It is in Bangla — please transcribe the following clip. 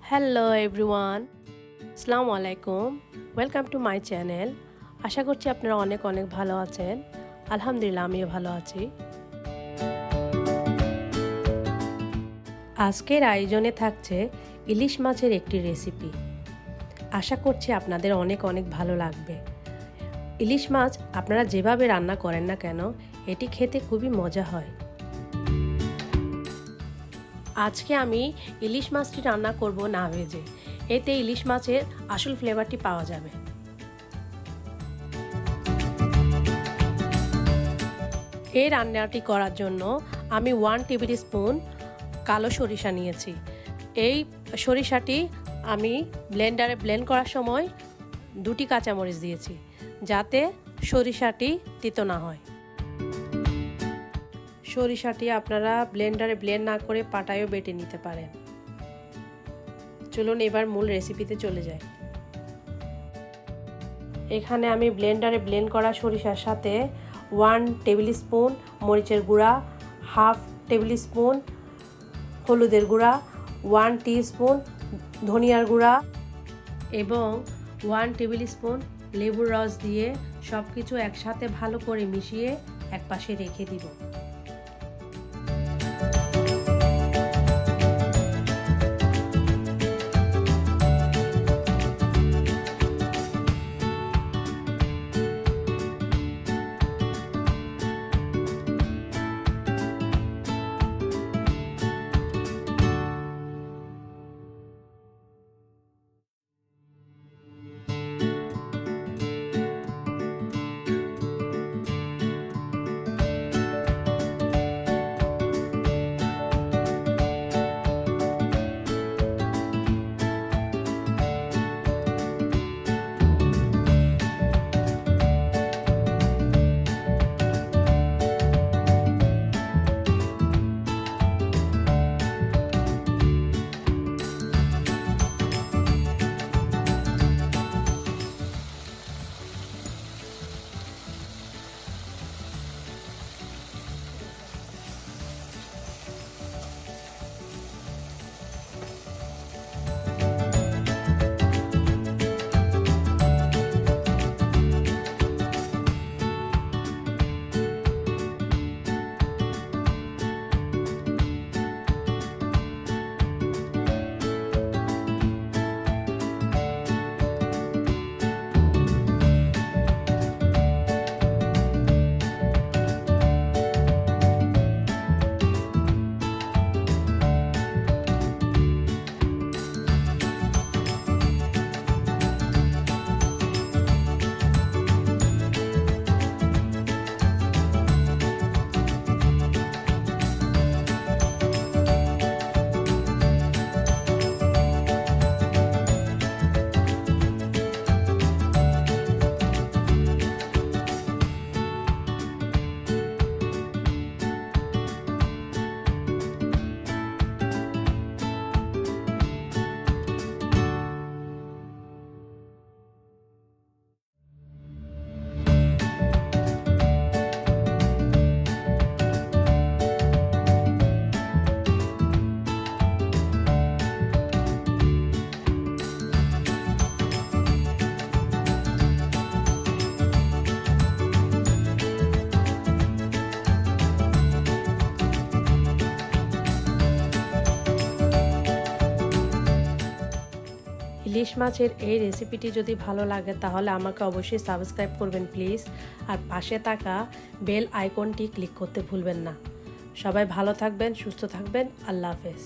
হ্যালো এভরিওয়ান, আসসালামু আলাইকুম। Welcome to my channel. আশা করছি আপনারা অনেক অনেক ভালো আছেন। আলহামদুলিল্লাহ, আমিও ভালো আছি। আজকের আয়োজনে থাকছে ইলিশ মাছের একটি রেসিপি। আশা করছি আপনাদের অনেক অনেক ভালো লাগবে। ইলিশ মাছ আপনারা যেভাবে রান্না করেন না কেন, এটি খেতে খুবই মজা হয়। আজকে আমি ইলিশ মাছটি রান্না করব না ভেজে। এতে ইলিশ মাছের আসল ফ্লেভারটি পাওয়া যাবে। এই রান্নাটি করার জন্য আমি 1 টেবিল স্পুন কালো সরিষা নিয়েছি। এই সরিষাটি আমি ব্লেন্ডারে ব্লেন্ড করার সময় 2টি কাঁচামরিচ দিয়েছি, যাতে সরিষাটি তিতো না হয়। সরিষাটি আপনারা ব্লেন্ডারে ব্লেন্ড না করে পাটায়ও বেটে নিতে পারেন। চলুন এবার মূল রেসিপিতে চলে যাই। এখানে আমি ব্লেন্ডারে ব্লেন্ড করা সরিষার সাথে 1 টেবিল স্পুন মরিচের গুঁড়া, 1/2 টেবিল স্পুন হলুদের গুঁড়া, 1 টিস্পুন ধনিয়ার গুঁড়া এবং 1 টেবিল স্পুন লেবুর রস দিয়ে সব কিছু একসাথে ভালো করে মিশিয়ে একপাশে রেখে দিব। ইলিশ মাছের এই রেসিপিটি যদি ভালো লাগে তাহলে আমাকে অবশ্যই সাবস্ক্রাইব করবেন প্লিজ, আর পাশে থাকা বেল আইকনটি ক্লিক করতে ভুলবেন না। সবাই ভালো থাকবেন, সুস্থ থাকবেন। আল্লাহ হাফেজ।